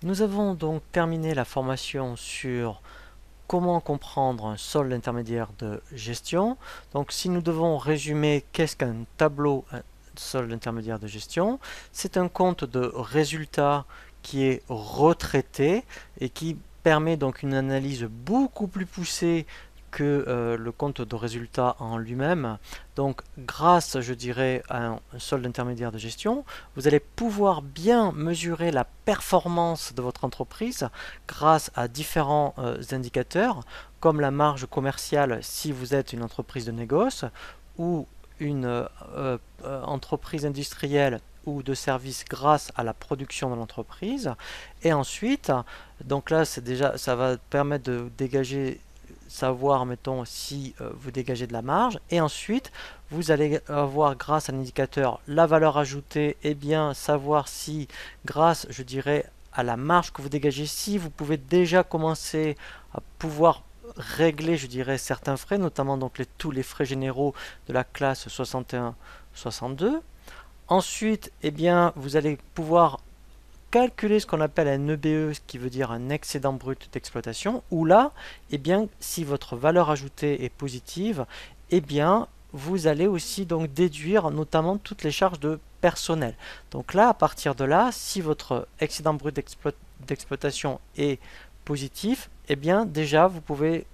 Nous avons donc terminé la formation sur comment comprendre un solde intermédiaire de gestion. Donc si nous devons résumer qu'est-ce qu'un tableau solde intermédiaire de gestion, c'est un compte de résultats qui est retraité et qui permet donc une analyse beaucoup plus poussée que le compte de résultat en lui-même. Donc grâce, je dirais, à un solde intermédiaire de gestion, vous allez pouvoir bien mesurer la performance de votre entreprise grâce à différents indicateurs, comme la marge commerciale si vous êtes une entreprise de négoce ou une entreprise industrielle ou de service grâce à la production de l'entreprise. Et ensuite, donc là, c'est déjà, ça va permettre de dégager, savoir, mettons, si vous dégagez de la marge. Et ensuite, vous allez avoir, grâce à l'indicateur, la valeur ajoutée, et bien savoir si, grâce, je dirais, à la marge que vous dégagez, si vous pouvez déjà commencer à pouvoir régler, je dirais, certains frais, notamment donc tous les frais généraux de la classe 61-62. Ensuite, eh bien, vous allez pouvoir calculer ce qu'on appelle un EBE, ce qui veut dire un excédent brut d'exploitation, où là, eh bien, si votre valeur ajoutée est positive, eh bien, vous allez aussi donc déduire notamment toutes les charges de personnel. Donc là, à partir de là, si votre excédent brut d'exploitation est positif, eh bien déjà vous pouvez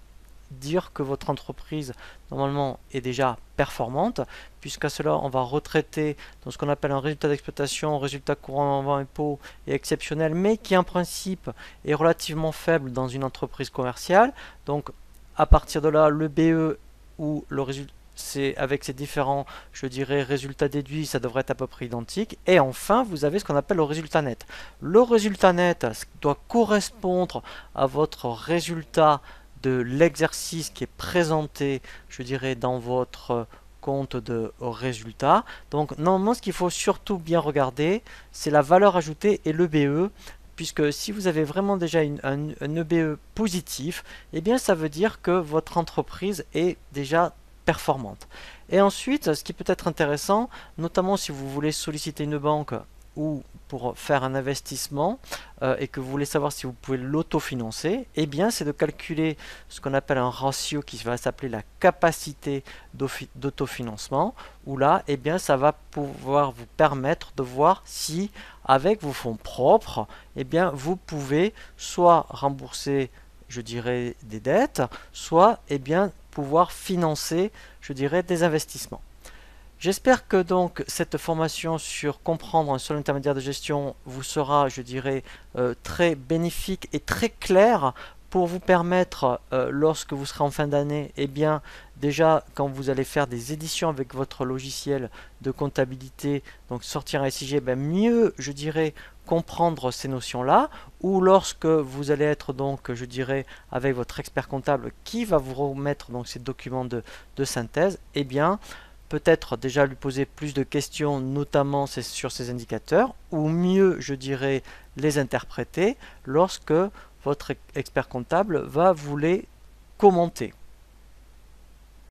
dire que votre entreprise normalement est déjà performante, puisqu'à cela on va retraiter dans ce qu'on appelle un résultat d'exploitation, résultat courant avant impôt et exceptionnel, mais qui en principe est relativement faible dans une entreprise commerciale. Donc à partir de là, le BE ou le résultat, c'est avec ces différents, je dirais, résultats déduits, ça devrait être à peu près identique. Et enfin, vous avez ce qu'on appelle le résultat net. Le résultat net doit correspondre à votre résultat de l'exercice qui est présenté, je dirais, dans votre compte de résultat. Donc normalement, ce qu'il faut surtout bien regarder, c'est la valeur ajoutée et l'EBE, puisque si vous avez vraiment déjà un EBE positif, eh bien ça veut dire que votre entreprise est déjà performante. Et ensuite, ce qui peut être intéressant, notamment si vous voulez solliciter une banque ou pour faire un investissement et que vous voulez savoir si vous pouvez l'autofinancer, eh bien c'est de calculer ce qu'on appelle un ratio qui va s'appeler la capacité d'autofinancement, où là, eh bien ça va pouvoir vous permettre de voir si avec vos fonds propres, eh bien vous pouvez soit rembourser, je dirais, des dettes, soit eh bien pouvoir financer, je dirais, des investissements. J'espère que donc cette formation sur comprendre un seul intermédiaire de gestion vous sera, je dirais, très bénéfique et très claire pour vous permettre, lorsque vous serez en fin d'année, eh bien, déjà quand vous allez faire des éditions avec votre logiciel de comptabilité, donc sortir un SIG, ben mieux, je dirais, comprendre ces notions-là, ou lorsque vous allez être donc, je dirais, avec votre expert comptable qui va vous remettre donc ces documents de synthèse, eh bien, peut-être déjà lui poser plus de questions, notamment sur ces indicateurs, ou mieux, je dirais, les interpréter lorsque votre expert comptable va vous les commenter.